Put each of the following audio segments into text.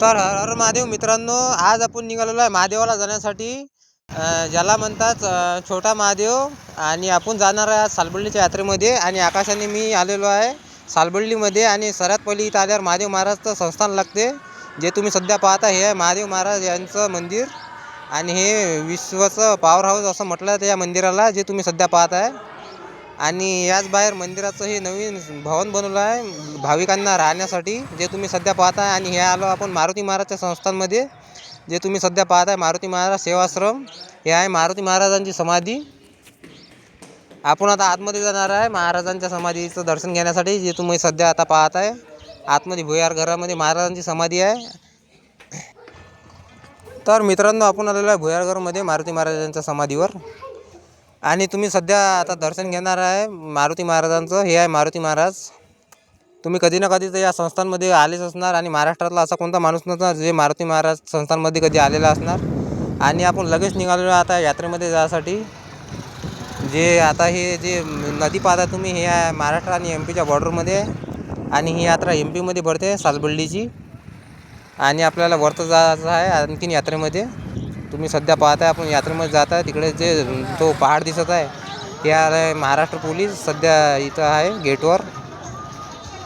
तर हर हर महादेव मित्रांनो, आज आपण निघालेलो आहे महादेवाला जाण्यासाठी. ज्याला म्हणतात छोटा महादेव. आणि आपण जाणार आहे सालबर्डीच्या यात्रेमध्ये. आणि आकाशाने मी आलेलो आहे सालबर्डीमध्ये. आणि सर्वात पहिली इथं आल्यावर महादेव महाराजचं संस्थान लागते, जे तुम्ही सध्या पाहता. हे आहे महादेव महाराज यांचं मंदिर. आणि हे विश्वाचं पॉवर हाऊस असं म्हटलं जातं या मंदिराला, जे तुम्ही सध्या पाहत आहे. आणि याच बाहेर मंदिराचं हे नवीन भवन बनवलं आहे भाविकांना राहण्यासाठी, जे तुम्ही सध्या पाहताय. आणि हे आलो आपण मारुती महाराजच्या संस्थांमध्ये, जे तुम्ही सध्या पाहताय मारुती महाराज सेवाश्रम. हे आहे मारुती महाराजांची समाधी. आपण आता आतमध्ये जाणार आहे महाराजांच्या समाधीचं दर्शन घेण्यासाठी, जे तुम्ही सध्या आता पाहत आहे. आतमध्ये भुयार घरामध्ये महाराजांची समाधी आहे. तर मित्रांनो, आपण आलेलो आहे भुयार घरमध्ये मारुती महाराजांच्या समाधीवर. आणि तुम्ही सध्या आता दर्शन घेणार आहे मारुती महाराजांचं. हे आहे मारुती महाराज. तुम्ही कधी ना कधी तर या संस्थांमध्ये आलेच असणार. आणि महाराष्ट्रातला असा कोणता माणूस नसणार जे मारुती महाराज संस्थांमध्ये कधी आलेला असणार. आणि आपण लगेच निघालेलो आता यात्रेमध्ये जाण्यासाठी. जे आता हे जे नदी पाहता तुम्ही, हे आहे महाराष्ट्र आणि एम पीच्या बॉर्डरमध्ये. आणि ही यात्रा एम पीमध्ये भरते सालबर्डीची. आणि आपल्याला वरतं जायचं आहे आणखीन यात्रेमध्ये. तुम्ही सध्या पाहताय आपण यात्रेमध्ये जात आहे. तिकडे जे तो पहाड दिसत आहे, ते आहे महाराष्ट्र पोलीस सध्या इथं आहे गेटवर.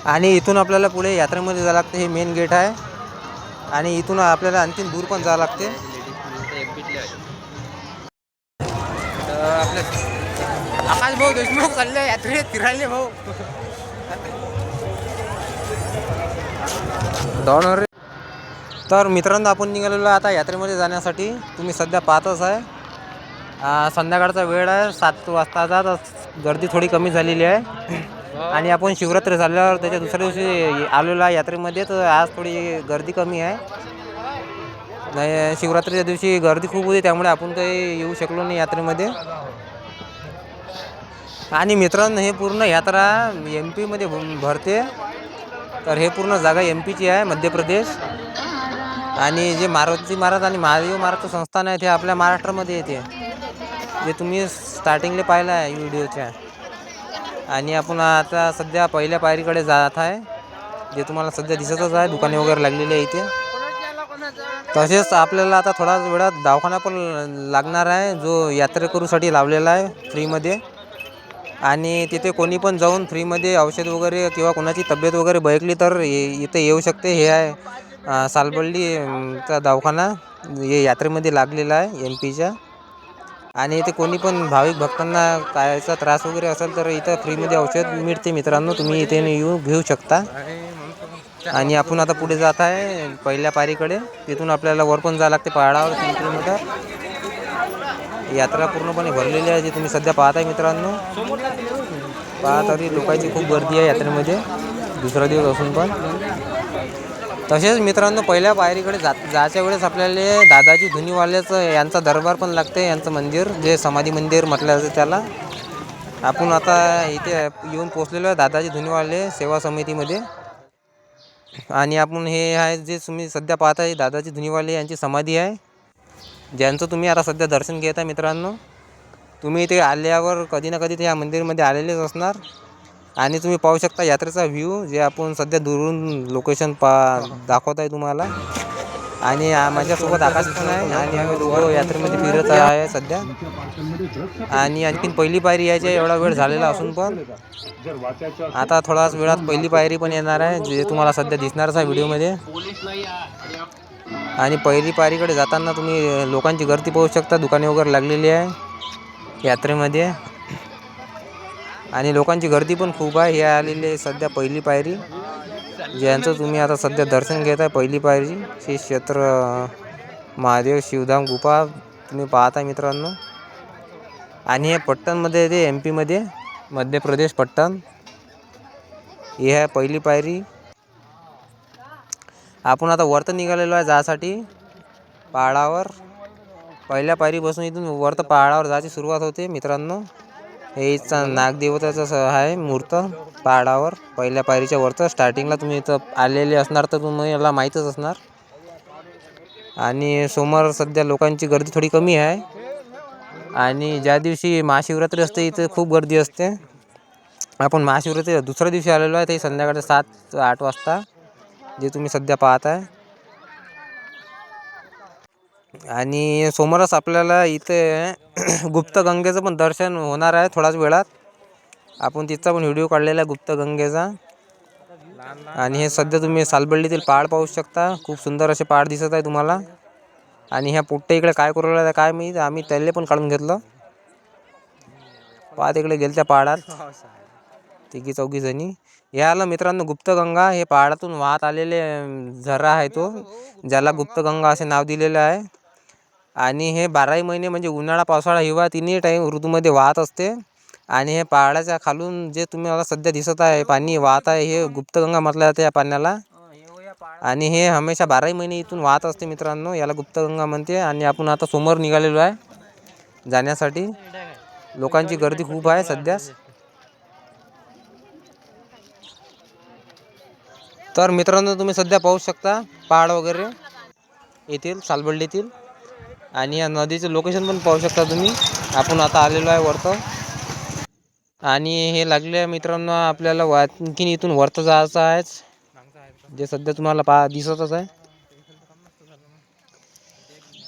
आणि इथून आपल्याला पुढे यात्रेमध्ये जावं लागते. हे मेन गेट आहे. आणि इथून आपल्याला आणखीन दूर पण जावं लागते. आपले आकाश भाऊ देशमुख चालले यात्रेत फिरायले भाऊ. तर मित्रांनो, आपण निघालेलो आता यात्रेमध्ये जाण्यासाठी. तुम्ही सध्या पाहतच आहे संध्याकाळचा वेळ आहे, 7 वाजताचा. तर गर्दी थोडी कमी झालेली आहे. आणि आपण शिवरात्री झाल्यावर त्याच्या दुसऱ्या दिवशी आलेलो आहे यात्रेमध्ये. तर आज थोडी गर्दी कमी आहे. नाही, शिवरात्रीच्या दिवशी गर्दी खूप होती, त्यामुळे आपण काही येऊ शकलो नाही यात्रेमध्ये. आणि मित्रांनो, हे पूर्ण यात्रा एम पीमध्ये भरते. तर हे पूर्ण जागा एम पीची आहे, मध्य प्रदेश. आणि जे मारुती महाराज आणि महादेव महाराजचं संस्थान आहे, ते आपल्या महाराष्ट्रामध्ये येते, जे तुम्ही स्टार्टिंगला पाहिलं आहे व्हिडिओच्या. आणि आपण आता सध्या पहिल्या पायरीकडे जात आहे, जे तुम्हाला सध्या दिसतच आहे. दुकाने वगैरे लागलेली आहे इथे. तसेच आपल्याला आता थोड्याच वेळात दवाखाना पण लागणार आहे, जो यात्रेकरूसाठी लावलेला आहे फ्रीमध्ये. आणि तिथे कोणी पण जाऊन फ्रीमध्ये औषध वगैरे किंवा कोणाची तब्येत वगैरे बळकली तर इथे येऊ शकते. हे आहे सालबर्डीचा दवाखाना, हे यात्रेमध्ये लागलेला आहे एम पीच्या. आणि इथे कोणी पण भाविक भक्तांना कायचा त्रास वगैरे असेल तर इथं फ्रीमध्ये औषध मिळते मित्रांनो. तुम्ही इथे येऊन घेऊ शकता. आणि आपण आता पुढे जात आहे पहिल्या पायरीकडे. तिथून आपल्याला वर पण जावं लागते पहाडावर 3 किलोमीटर. यात्रा पूर्णपणे भरलेली आहे, जे तुम्ही सध्या पाहत आहे मित्रांनो. पहा तरी लोकांची खूप गर्दी आहे यात्रेमध्ये, दुसरा दिवस असून पण. तसेच मित्रांनो, पहिल्या पायरीकडे जायच्या वेळेस आपल्याला दादाजी धुनीवाल्याचं यांचा दरबार पण लागते, यांचं मंदिर, जे समाधी मंदिर म्हटलं जातं त्याला. आपण आता इथे येऊन पोचलेलो आहे दादाजी धुनीवाले सेवा समितीमध्ये. आणि आपण हे आहे जे तुम्ही सध्या पाहताय दादाजी धुनीवाले यांची समाधी आहे, ज्यांचं तुम्ही आता सध्या दर्शन घेत आहे मित्रांनो. तुम्ही इथे आल्यावर कधी ना कधी ते या मंदिरमध्ये आलेलेच असणार. आणि तुम्ही पाहू शकता यात्रेचा व्ह्यू, जे आपण सध्या दुरून लोकेशन दाखवत आहे तुम्हाला. आणि माझ्यासोबत आकाश पण आहे. आणि आम्ही दोघं यात्रेमध्ये फिरत आहे सध्या. आणि आणखीन पहिली पायरी यायची, एवढा वेळ झालेला असून पण आता थोड्याच वेळात पहिली पायरी पण येणार आहे, जे तुम्हाला सध्या दिसणारच आहे व्हिडिओमध्ये. आणि पहिली पायरीकडे जाताना तुम्ही लोकांची गर्दी पाहू शकता, दुकाने वगैरे लागलेली आहे यात्रेमध्ये. आणि लोकांची गर्दी पण खूप आहे. हे आलेली आहे सध्या पहिली पायरी, ज्यांचं तुम्ही आता सध्या दर्शन घेत आहे. पहिली पायरी श्री क्षेत्र महादेव शिवधाम गुफा तुम्ही पाहता मित्रांनो. आणि हे पट्टणमध्ये येते, एम पीमध्ये, मध्य प्रदेश पट्टण. ही आहे पहिली पायरी. आपण आता वरतं निघालेलो आहे जायसाठी पहाडावर. पहिल्या पायरीपासून इथून वरतं पहाडावर जायची सुरुवात होते मित्रांनो. हे नागदेवताचं आहे मूर्त पहाडावर, पहिल्या पायरीच्या वरतं. स्टार्टिंगला तुम्ही इथं आलेले असणार तर तुम्हाला माहीतच असणार. आणि समोर सध्या लोकांची गर्दी थोडी कमी आहे. आणि ज्या दिवशी महाशिवरात्री असते इथे खूप गर्दी असते. आपण महाशिवरात्री दुसऱ्या दिवशी आलेलो आहे, ते संध्याकाळचे 7-8 वाजता, जे तुम्ही सध्या पाहत आहे. आणि समोरच आपल्याला इथे गुप्तगंगेचं पण दर्शन होणार आहे थोड्याच वेळात. आपण तिथचा पण व्हिडिओ काढलेला आहे गुप्तगंगेचा. आणि हे सध्या तुम्ही सालबर्डीतील पहाड पाहू शकता. खूप सुंदर असे पहाड दिसत आहे तुम्हाला. आणि ह्या पोट्टे इकडे काय करू राहिला काय माहीत. आम्ही त्याले पण काढून घेतलं. पहा तिकडे गेल त्या पहाडात तिघी चौघी जणी. याला मित्रांनो गुप्तगंगा हे पहाडातून वाहत आलेले झरा आहे तो, ज्याला गुप्तगंगा असे नाव दिलेलं आहे. आणि हे 12ही महिने म्हणजे उन्हाळा पावसाळा हिवाळा तिन्ही टाईम ऋतूमध्ये वाहत असते. आणि हे पहाडाच्या खालून जे तुम्ही मला सध्या दिसत आहे पाणी वाहत आहे हे गुप्तगंगा म्हटलं जाते या पाण्याला. आणि हे हमेशा 12ही महिने इथून वाहत असते मित्रांनो. याला गुप्तगंगा म्हणते. आणि आपण आता समोर निघालेलो आहे जाण्यासाठी. लोकांची गर्दी खूप आहे सध्या. तर मित्रांनो तुम्ही सध्या पाहू शकता पहाड वगैरे येथील सालबर्डीतील. आणि या नदीचं लोकेशन पण पाहू शकता तुम्ही. आपण आता आलेलो आहे वरतं. आणि हे लागले मित्रांनो आपल्याला आणखीन इथून वरतं जायचं आहे, जे सध्या तुम्हाला दिसतच आहे.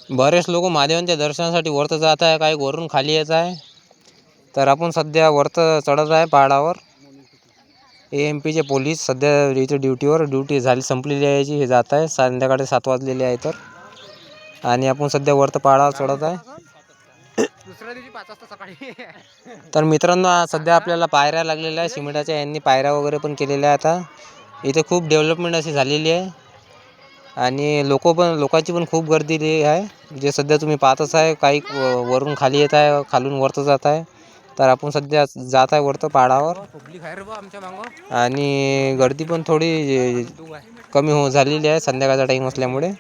बरेच लोक महादेवांच्या दर्शनासाठी वरतं जात आहे, काही वरून खाली येत आहे. तर आपण सध्या वरतं चढत आहे पहाडावर. AMPचे पोलीस सध्या इथे ड्युटी झाली संपलेली आहे याची. हे जात आहे संध्याकाळी 7 वाजलेले आहे तर. आणि आपण सध्या वरतं पहाडावर चढत आहे. दुसऱ्या दिवशी 5 वाजता सकाळी. तर मित्रांनो सध्या आपल्याला पायऱ्या लागलेल्या आहे सिमेंटाच्या. यांनी पायऱ्या वगैरे पण केलेल्या आहे आता. इथे खूप डेव्हलपमेंट अशी झालेली आहे. आणि लोकांची पण खूप गर्दी आहे, जे सध्या तुम्ही पाहतच आहे. काही वरून खाली येत आहे, खालून वरतं जात आहे. तर आपण सध्या जात आहे वरतं पहाडावर. आणि गर्दी पण थोडी कमी झालेली आहे संध्याकाळचा टाईम असल्यामुळे.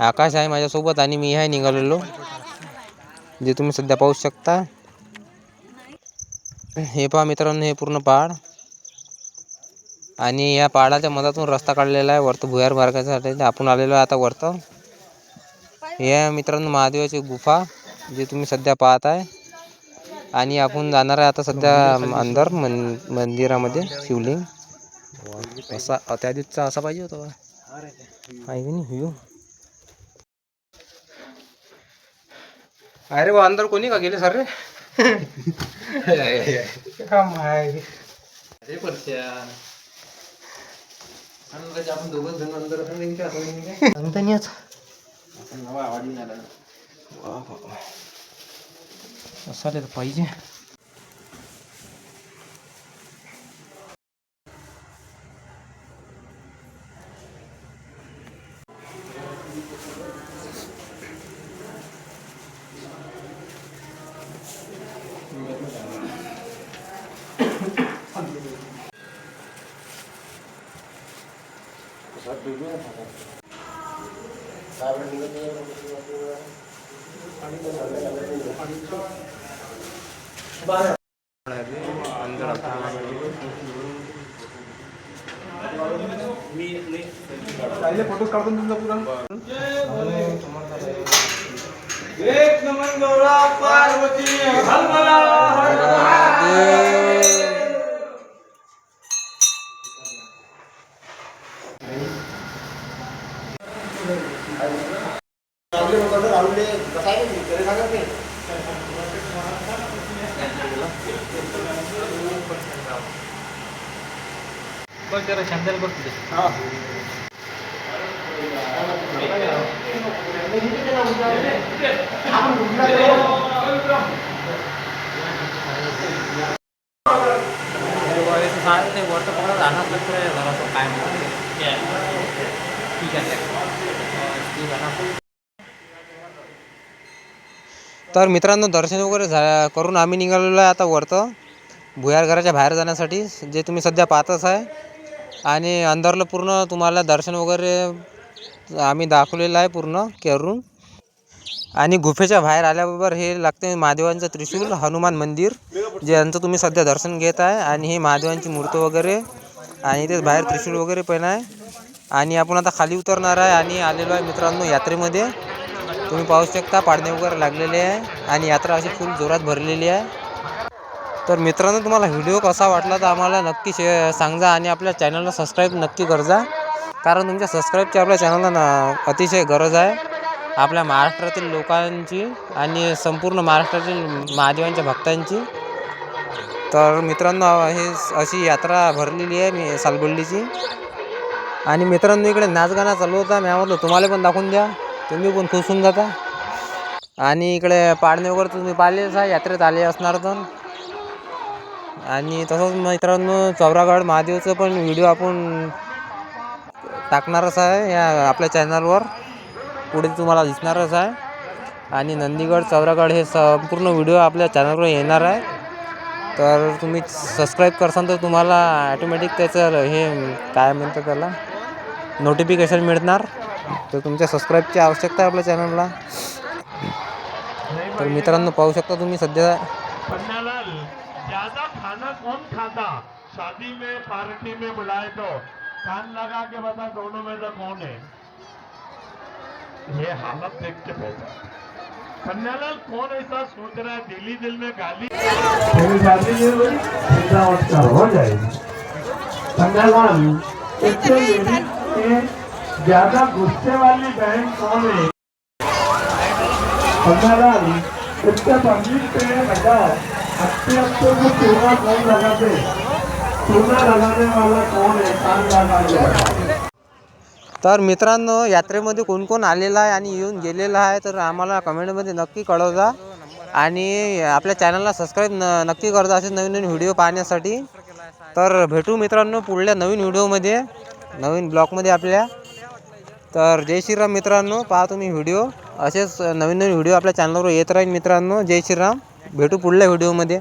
आकाश आहे माझ्यासोबत आणि मी आहे निघालेलो, जे तुम्ही सध्या पाहू शकता. हे पहा मित्रांनो हे पूर्ण पहाड. आणि या पहाडाच्या मधातून रस्ता काढलेला आहे वरतं भुयार मार्गासाठी. आपण आलेलो आहे आता वरतं. हे मित्रांनो महादेवाची गुफा जे तुम्ही सध्या पाहत आहे. आणि आपण जाणार आहे आता सध्या अंदर मंदिरामध्ये. शिवलिंग असा त्या दिवसाचा असा पाहिजे होता आहे की नाही व्ह्यू. अरे वा अंदर कोणी का गेले सर रे. आपण दोघं जण अंदर असायला पाहिजे. फोटो काढून तुमचा पुरा. एक नमन गौरा पार्वती हलमला शांताला बघते. तर मित्रांनो दर्शन वगैरे करून आम्ही निघालेलो आहे आता वरतं भुयार घराच्या बाहेर जाण्यासाठी, जे तुम्ही सध्या पाहतच आहे. आणि अंदरलं पूर्ण तुम्हाला दर्शन वगैरे आम्ही दाखवलेलं आहे पूर्ण करून. आणि गुफेच्या बाहेर आल्याबरोबर हे लागते महादेवांचं त्रिशूल हनुमान मंदिर, जे यांचं तुम्ही सध्या दर्शन घेत आहे. आणि हे महादेवांची मूर्ती वगैरे आणि तेच बाहेर त्रिशूल वगैरे पण आहे. आणि आपण आता खाली उतरणार आहे आणि आलेलो आहे मित्रांनो यात्रेमध्ये. तुम्ही पाहू शकता पाळणे वगैरे लागलेले आहे आणि यात्रा अशी फुल जोरात भरलेली आहे. तर मित्रांनो तुम्हाला व्हिडिओ कसा वाटला तर आम्हाला नक्की सांगा. आणि आपल्या चॅनलला सबस्क्राईब नक्की करजा, कारण तुमच्या सबस्क्राईबची आपल्या चॅनलला अतिशय गरज आहे. आपल्या महाराष्ट्रातील लोकांची आणि संपूर्ण महाराष्ट्रातील महादेवांच्या भक्तांची. तर मित्रांनो हे अशी यात्रा भरलेली आहे मी सालबर्डीची. आणि मित्रांनो इकडे नाचगाणं चालू होता. मी म्हटलं तुम्हाला पण दाखवून द्या, तुम्ही पण खुश होऊन जाता. आणि इकडे पाळणे वगैरे तुम्ही पाहिलेच आहे, यात्रेत आले असणार तर. आणि तसंच मित्रांनो चौरागड महादेवचं पण व्हिडिओ आपण टाकणारच आहे या आपल्या चॅनलवर, पुढे तुम्हाला दिसणारच आहे. आणि नंदीगड चौरागड हे संपूर्ण व्हिडिओ आपल्या चॅनलवर येणार आहे. तर तुम्ही सबस्क्राईब करसाल तर तुम्हाला ॲटोमॅटिक त्याचं हे काय म्हणतात त्याला नोटिफिकेशन मिळणार. तर तुमच्या सबस्क्राईबची आवश्यकता आहे आपल्या चॅनलला. तर मित्रांनो पाहू शकता तुम्ही सध्या ज्यादा खाना कौन खाता, शादी में पार्टी में बुलाए तो कान लगा के बता दोनों में से कौन है। ये हालत देख के पहचान कन्यालाल कौन ऐसा सोच रहा है, दिली दिल में गाली मेरी शादी नहीं हुई सीधा हो जाएगी। कन्यालाल इससे मेरी ज्यादा गुस्से वाली बहन कौन है। कन्यालाल इससे पंडित पे बताओ अपने को चूना कौन लगाते, चूना लगाने वाला कौन है, कान लगा के। तर मित्रांनो यात्रेमध्ये कोण कोण आलेला आहे आणि येऊन गेलेला आहे तर आम्हाला कमेंटमध्ये नक्की कळवजा. आणि आपल्या चॅनलला सबस्क्राईब नक्की करजा असे नवीन नवीन व्हिडिओ पाहण्यासाठी. तर भेटू मित्रांनो पुढल्या नवीन व्हिडिओमध्ये, नवीन ब्लॉगमध्ये आपल्या. तर जय श्रीराम मित्रांनो, पहा तुम्ही व्हिडिओ असेच नवीन नवीन व्हिडिओ आपल्या चॅनलवर येत राहील मित्रांनो. जय श्रीराम, भेटू पुढल्या व्हिडिओमध्ये.